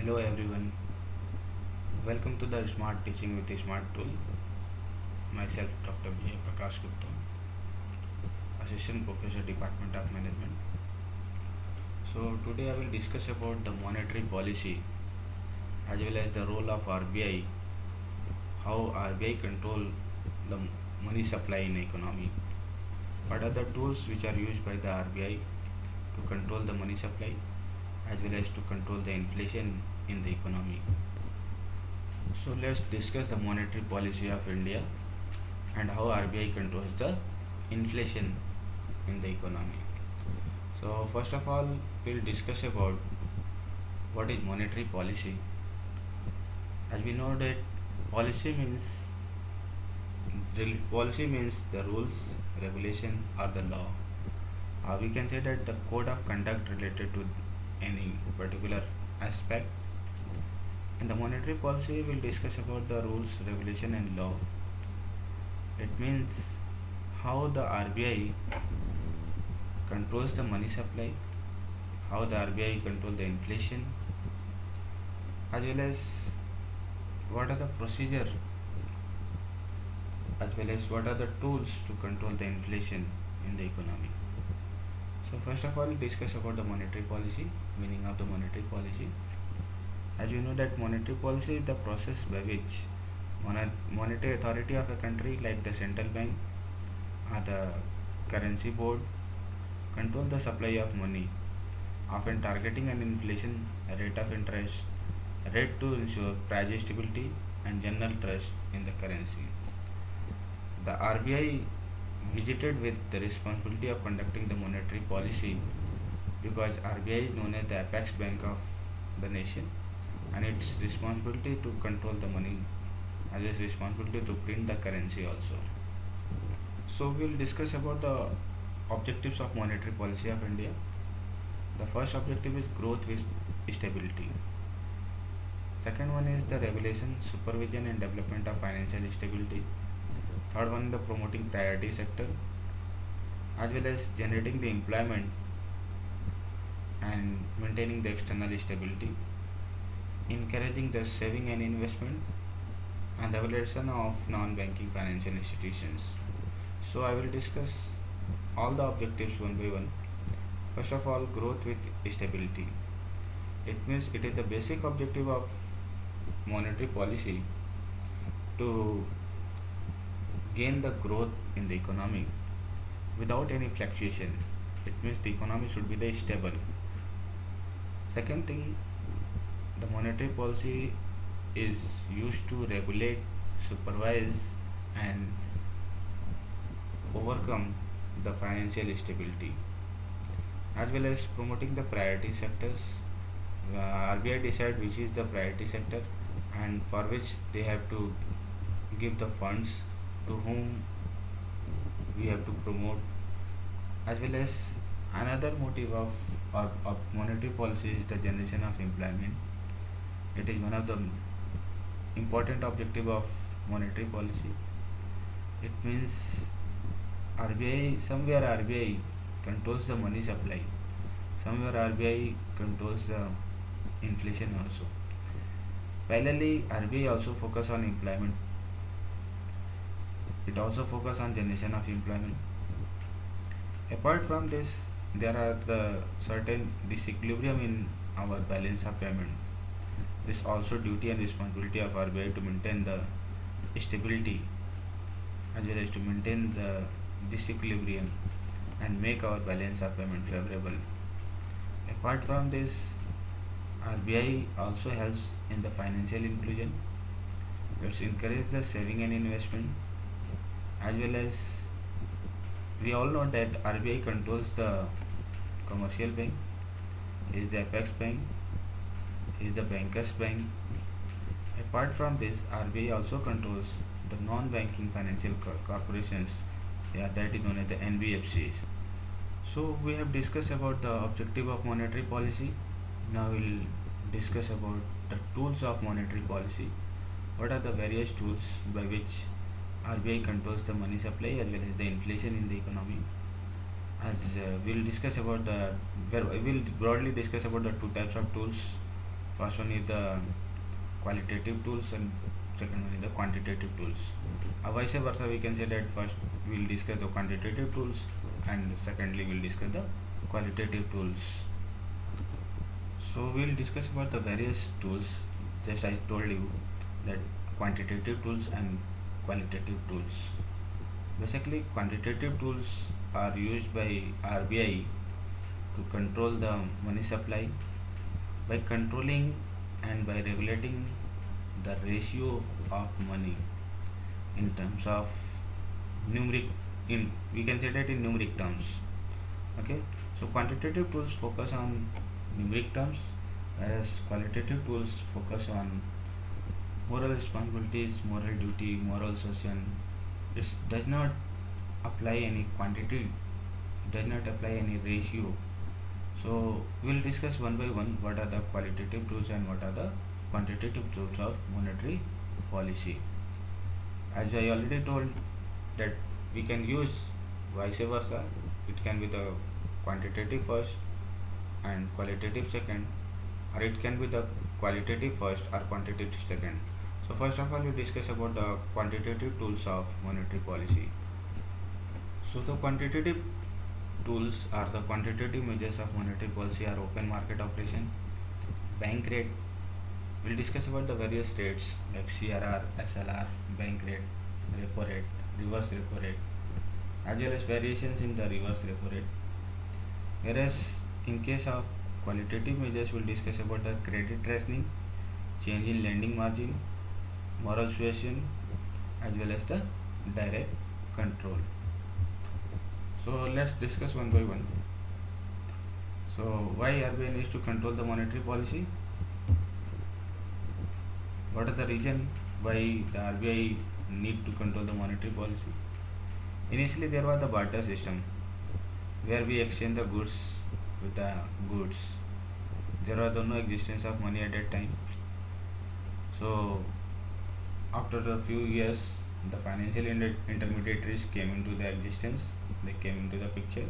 Hello everyone, welcome to the Smart Teaching with the Smart Tool. Myself Dr. Vijay Prakash Gupta, Assistant Professor Department of Management. So today I will discuss about the monetary policy as well as the role of RBI, how RBI control the money supply in the economy. What are the tools which are used by the RBI to control the money supply as well as to control the inflation in the economy. So let's discuss the monetary policy of India and how RBI controls the inflation in the economy. So first of all, we'll discuss about what is monetary policy. As we know that policy means the rules, regulation or the law. We can say that the code of conduct related to any particular aspect. In the monetary policy, we'll discuss about the rules, regulation and law. It means how the RBI controls the money supply, how the RBI controls the inflation, as well as what are the procedure, as well as what are the tools to control the inflation in the economy. So first of all, discuss about the monetary policy, meaning of the monetary policy. As you know that monetary policy is the process by which monetary authority of a country like the central bank or the currency board control the supply of money, often targeting an inflation rate of interest rate to ensure price stability and general trust in the currency. The RBI visited with the responsibility of conducting the monetary policy because RBI is known as the apex bank of the nation and its responsibility to control the money as its responsibility to print the currency also. So we will discuss about the objectives of monetary policy of India. The first objective is growth with stability. Second one is the regulation, supervision and development of financial stability. Third one is the promoting priority sector as well as generating the employment and maintaining the external stability, encouraging the saving and investment and regulation of non-banking financial institutions. So I will discuss all the objectives one by one. First of all, growth with stability. It means it is the basic objective of monetary policy to gain the growth in the economy without any fluctuation. It means the economy should be the stable. Second thing, the monetary policy is used to regulate, supervise and overcome the financial stability as well as promoting the priority sectors. RBI decide which is the priority sector and for which they have to give the funds to whom we have to promote, as well as another motive of monetary policy is the generation of employment. It is one of the important objective of monetary policy. It means RBI controls the money supply, somewhere RBI controls the inflation also. Parallelly, RBI also focus on employment. It also focus on generation of employment. Apart from this, there are the certain disequilibrium in our balance of payment. This also duty and responsibility of RBI to maintain the stability as well as to maintain the disequilibrium and make our balance of payment favorable. Apart from this, RBI also helps in the financial inclusion. It encourages the saving and investment as well as we all know that RBI controls the commercial bank, is the apex bank, is the bankers bank. Apart from this, RBI also controls the non-banking financial corporations, that is known as the NBFCs. So we have discussed about the objective of monetary policy. Now we'll discuss about the tools of monetary policy. What are the various tools by which RBI controls the money supply as well as the inflation in the economy? As we'll discuss about we'll broadly discuss about the two types of tools. First one is the qualitative tools and second one is the quantitative tools. Vice versa, we can say that first we'll discuss the quantitative tools and secondly we'll discuss the qualitative tools. So we'll discuss about the various tools. Just I told you that quantitative tools and qualitative tools. Basically, quantitative tools are used by RBI to control the money supply by controlling and by regulating the ratio of money in terms of numeric, in we can say that in numeric terms. Okay, so quantitative tools focus on numeric terms, whereas qualitative tools focus on moral responsibilities, moral duty, moral association. It does not apply any quantity, does not apply any ratio. So we'll discuss one by one what are the qualitative tools and what are the quantitative tools of monetary policy. As I already told that we can use vice versa, it can be the quantitative first and qualitative second, or it can be the qualitative first or quantitative second. So first of all we discuss about the quantitative tools of monetary policy. So the quantitative tools are the quantitative measures of monetary policy are open market operation, bank rate. We'll discuss about the various rates like CRR, SLR, bank rate, repo rate, reverse repo rate, as well as variations in the reverse repo rate. Whereas in case of qualitative measures, we'll discuss about the credit rationing, change in lending margin, moral suasion, as well as the direct control. So let's discuss one by one. So why RBI needs to control the monetary policy? What are the reason why the RBI need to control the monetary policy? Initially there was the barter system where we exchange the goods with the goods. There was no existence of money at that time. So after a few years the financial intermediaries came into the existence, they came into the picture.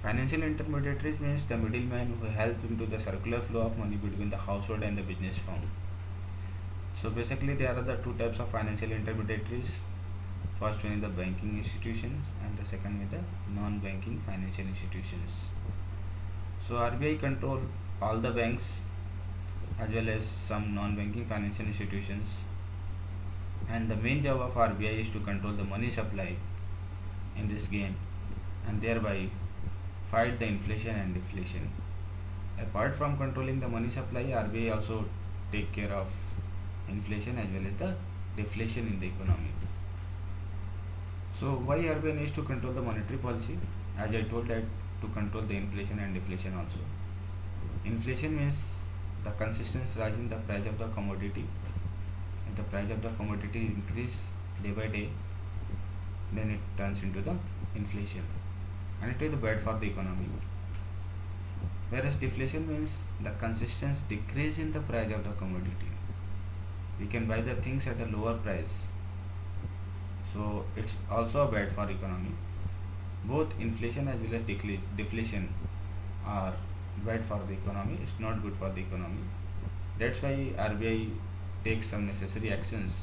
Financial intermediaries means the middleman who help into the circular flow of money between the household and the business firm. So basically there are the two types of financial intermediaries. First one is the banking institutions and the second is the non-banking financial institutions. So RBI control all the banks as well as some non-banking financial institutions, and the main job of RBI is to control the money supply in this game and thereby fight the inflation and deflation. Apart from controlling the money supply, RBI also take care of inflation as well as the deflation in the economy. So why RBI needs to control the monetary policy? As I told that to control the inflation and deflation also. Inflation means the consistent rise in the price of the commodity. If the price of the commodity increase day by day, then it turns into the inflation and it is bad for the economy. Whereas deflation means the consistent decrease in the price of the commodity. We can buy the things at a lower price, so it's also bad for economy. Both inflation as well as deflation are bad for the economy. It's not good for the economy. That's why RBI takes some necessary actions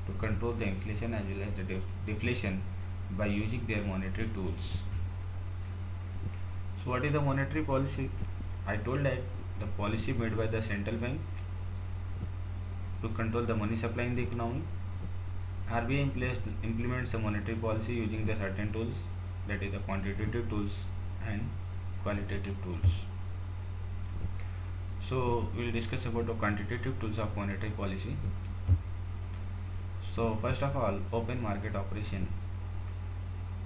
to control the inflation as well as the deflation by using their monetary tools. So what is the monetary policy? I told that the policy made by the central bank to control the money supply in the economy. RBI implements the monetary policy using the certain tools, that is the quantitative tools and qualitative tools. So we will discuss about the quantitative tools of monetary policy. So first of all, open market operation.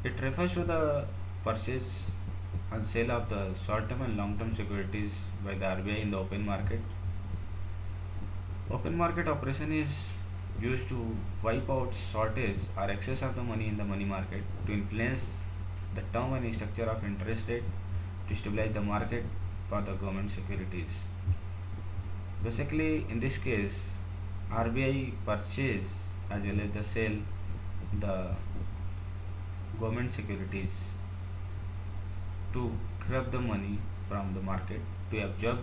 It refers to the purchase and sale of the short-term and long-term securities by the RBI in the open market. Open market operation is used to wipe out shortage or excess of the money in the money market, to influence the term and structure of interest rate, to stabilize the market for the government securities. Basically in this case RBI purchase as well as the sale the government securities to grab the money from the market, to absorb